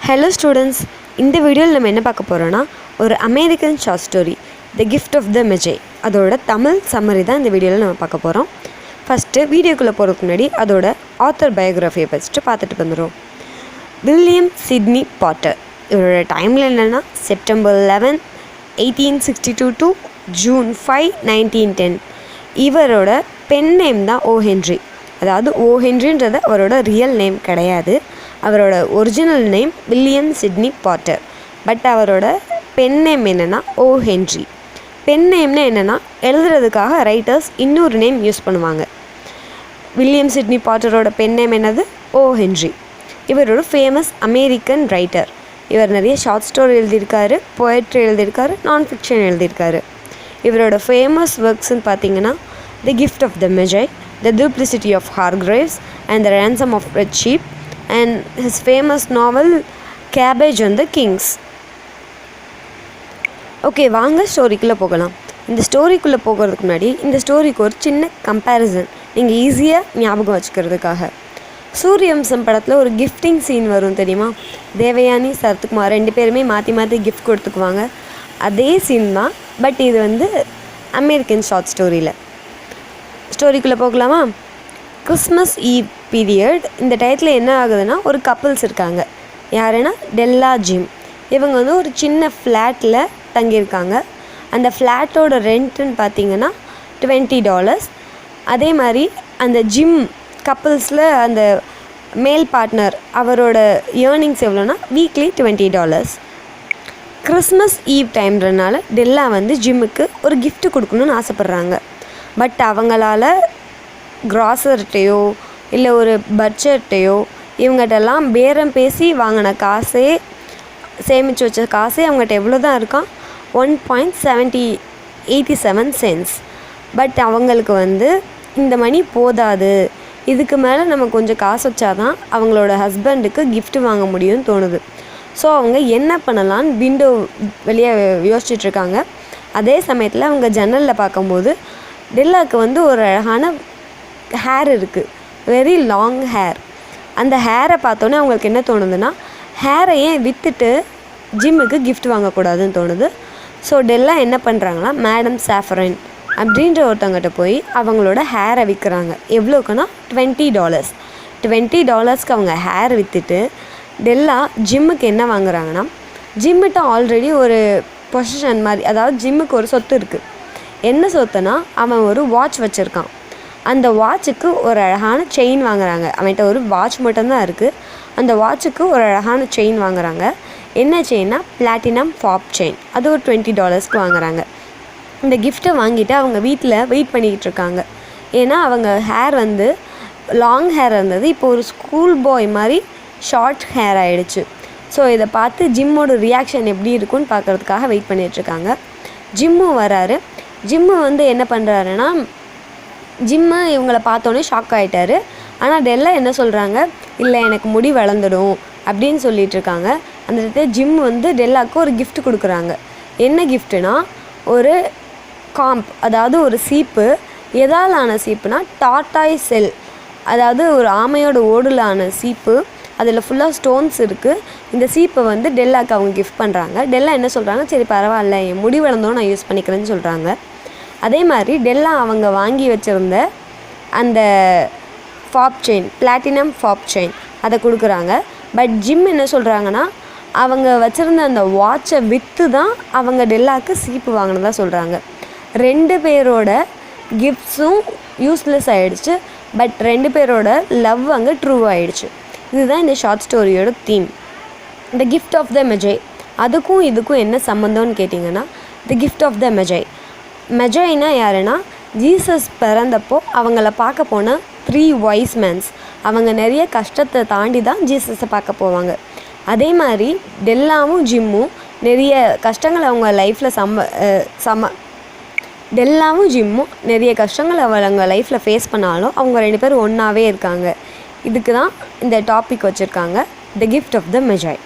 Hello students, இந்த வீடியோவில் நம்ம என்ன பார்க்க போகிறோன்னா ஒரு American short story the gift of the Magi அதோட தமிழ் சம்மரி தான் இந்த வீடியோவில் நம்ம பார்க்க போகிறோம். ஃபஸ்ட்டு வீடியோக்குள்ளே போகிறதுக்கு முன்னாடி அதோட ஆத்தர் பயோகிராஃபியை ஃபஸ்ட்டு பார்த்துட்டு வந்துடும். வில்லியம் சிட்னி பாட்டர், இவரோட டைமில் என்னென்னா செப்டம்பர் 11, 1862 டு ஜூன் 5, 1910. இவரோட பென் நேம் தான் ஓ ஹென்றி. அதாவது ஓ ஹென்றின்றது அவரோட ரியல் நேம் கிடையாது. அவரோட original name William Sydney Potter. But அவரோட பென் நேம் என்னென்னா ஓ ஹென்றி. பென் நேம்னு என்னென்னா எழுதுறதுக்காக ரைட்டர்ஸ் இன்னொரு நேம் யூஸ் பண்ணுவாங்க. வில்லியம் சிட்னி பாட்டரோட பென் நேம் என்னது? ஓ ஹென்றி. இவரோட ஃபேமஸ் அமெரிக்கன் ரைட்டர். இவர் நிறைய ஷார்ட் ஸ்டோரி எழுதியிருக்காரு, போயட்ரி எழுதியிருக்காரு, நான் ஃபிக்ஷன் எழுதியிருக்காரு. இவரோட ஃபேமஸ் ஒர்க்ஸ்ன்னு பார்த்தீங்கன்னா the gift of the Magi, the duplicity of Hargreaves and the ransom of red sheep, and his famous novel Cabbage and the Kings. Okay, வாங்க ஸ்டோரிக்குள்ளே போகலாம். இந்த ஸ்டோரிக்குள்ளே போகிறதுக்கு முன்னாடி இந்த ஸ்டோரிக்கு ஒரு சின்ன கம்பேரிசன் நீங்கள் ஈஸியாக ஞாபகம் வச்சுக்கிறதுக்காக. சூரியவம்சம் படத்தில் ஒரு கிஃப்டிங் சீன் வரும் தெரியுமா? தேவயானி சரத்குமார் 2 பேருமே மாற்றி மாற்றி கிஃப்ட் கொடுத்துக்குவாங்க. அதே சீன் தான், பட் இது அமெரிக்கன் ஷார்ட் ஸ்டோரியில். ஸ்டோரிக்குள்ளே போகலாமா? Christmas eve period. இந்த டயத்தில் என்ன ஆகுதுன்னா ஒரு கப்புள்ஸ் இருக்காங்க. யாருன்னா டெல்லா ஜிம். இவங்க ஒரு சின்ன ஃப்ளாட்டில் தங்கியிருக்காங்க. அந்த ஃப்ளாட்டோட ரெண்ட்டுன்னு பார்த்தீங்கன்னா $20. அதே மாதிரி அந்த ஜிம் கப்புள்ஸில் அந்த மேல் பார்ட்னர் அவரோட ஏர்னிங்ஸ் எவ்வளோன்னா வீக்லி $20. கிறிஸ்மஸ் ஈவ் டைம்ன்றனால டெல்லா ஜிம்முக்கு ஒரு கிஃப்ட் கொடுக்கணுன்னு ஆசைப்பட்றாங்க. பட் அவங்களால கிராசர்கிட்டையோ இல்லை ஒரு பட்ஜெட்டையோ இவங்ககிட்டலாம் பேரம் பேசி வாங்கின காசே, சேமித்து வச்ச காசே அவங்ககிட்ட எவ்வளோ தான் இருக்கான்? 1.87 பட் அவங்களுக்கு இந்த மணி போதாது, இதுக்கு மேலே நம்ம கொஞ்சம் காசு வச்சாதான் அவங்களோட ஹஸ்பண்டுக்கு கிஃப்ட் வாங்க முடியும்னு தோணுது. ஸோ அவங்க என்ன பண்ணலான்னு விண்டோ வெளியே யோசிச்சுட்ருக்காங்க. அதே சமயத்தில் அவங்க ஜன்னலில் பார்க்கும்போது டெல்லாவுக்கு ஒரு அழகான ஹேர் இருக்குது, வெரி லாங் ஹேர். அந்த ஹேரை பார்த்தோன்னே அவங்களுக்கு என்ன தோணுதுன்னா, ஹேரை ஏன் விற்றுட்டு ஜிம்முக்கு கிஃப்ட் வாங்கக்கூடாதுன்னு தோணுது. ஸோ டெல்லா என்ன பண்ணுறாங்கன்னா, மேடம் சாஃபரன் அப்படின்ற ஒருத்தவங்கிட்ட போய் அவங்களோட ஹேரை விற்கிறாங்க. எவ்வளோக்குன்னா $20. அவங்க ஹேர் விற்றுட்டு டெல்லா ஜிம்முக்கு என்ன வாங்குறாங்கன்னா, ஜிம்மிட்ட ஆல்ரெடி ஒரு பொசிஷன் மாதிரி, அதாவது ஜிம்முக்கு ஒரு சொத்து இருக்குது. என்ன சொத்துனா, அவன் ஒரு வாட்ச் வச்சுருக்கான். அந்த வாட்சுக்கு ஒரு அழகான செயின் வாங்குறாங்க. அவன்கிட்ட ஒரு வாட்ச் மட்டும்தான் இருக்குது. அந்த வாட்சுக்கு ஒரு அழகான செயின் வாங்குறாங்க. என்ன செயின்னா பிளாட்டினம் ஃபாப் செயின். அது ஒரு $20 வாங்குறாங்க. இந்த கிஃப்ட்டை வாங்கிட்டு அவங்க வீட்டில் வெயிட் பண்ணிக்கிட்டு இருக்காங்க. ஏன்னா அவங்க ஹேர் லாங் ஹேர் இருந்தது, இப்போ ஒரு ஸ்கூல் பாய் மாதிரி ஷார்ட் ஹேர் ஆகிடுச்சு. ஸோ இதை பார்த்து ஜிம்மோட ரியாக்ஷன் எப்படி இருக்குன்னு பார்க்குறதுக்காக வெயிட் பண்ணிகிட்ருக்காங்க. ஜிம்மும் வராரு. ஜிம்மு என்ன பண்ணுறாருன்னா, ஜிம்மு இவங்களை பார்த்தோன்னே ஷாக் ஆகிட்டாரு. ஆனால் டெல்லா என்ன சொல்கிறாங்க, இல்லை எனக்கு முடி வளர்ந்துடும் அப்படின்னு சொல்லிகிட்ருக்காங்க. அந்த இடத்துல ஜிம் டெல்லாவுக்கு ஒரு கிஃப்ட் கொடுக்குறாங்க. என்ன கிஃப்ட்டுனா, ஒரு காம்ப், அதாவது ஒரு சீப்பு. எதால் ஆன சீப்புனா டாட்டாய் செல், அதாவது ஒரு ஆமையோட ஓடில் ஆன சீப்பு. அதில் ஃபுல்லாக ஸ்டோன்ஸ் இருக்குது. இந்த சீப்பை டெல்லாவுக்கு அவங்க கிஃப்ட் பண்ணுறாங்க. டெல்லா என்ன சொல்கிறாங்க, சரி பரவாயில்ல, என் முடி வளர்ந்தோன்னு நான் யூஸ் பண்ணிக்கிறேன்னு சொல்கிறாங்க. அதே மாதிரி டெல்லா அவங்க வாங்கி வச்சுருந்த அந்த Faf chain, platinum Faf chain, அதை கொடுக்குறாங்க. பட் ஜிம் என்ன சொல்கிறாங்கன்னா, அவங்க வச்சுருந்த அந்த வாட்சை விற்று தான் அவங்க டெல்லாவுக்கு சீப்பு வாங்கினதா சொல்கிறாங்க. 2 பேரோட கிஃப்ட்ஸும் யூஸ்லெஸ் ஆகிடுச்சு. பட் 2 பேரோட லவ் ட்ரூ ஆகிடுச்சு. இதுதான் இந்த ஷார்ட் ஸ்டோரியோட theme, the gift of the Magi. அதுக்கும் இதுக்கும் என்ன சம்மந்தம்னு கேட்டிங்கன்னா, த கிஃப்ட் ஆஃப் த மெஜை. மெஜைனா யாருன்னா, ஜீசஸ் பிறந்தப்போ அவங்கள பார்க்க போன 3 wise men. அவங்க நிறைய கஷ்டத்தை தாண்டி தான் ஜீசஸை பார்க்க போவாங்க. அதே மாதிரி டெல்லாவும் ஜிம்மும் நிறைய கஷ்டங்கள் அவங்க லைஃப்பில் டெல்லாவும் ஜிம்மும் நிறைய கஷ்டங்கள் அவங்க லைஃப்பில் ஃபேஸ் பண்ணாலும் அவங்க 2 பேரும் ஒன்றாவே இருக்காங்க. இதுக்கு தான் இந்த டாபிக் வச்சுருக்காங்க, த கிஃப்ட் ஆஃப் த மெஜை.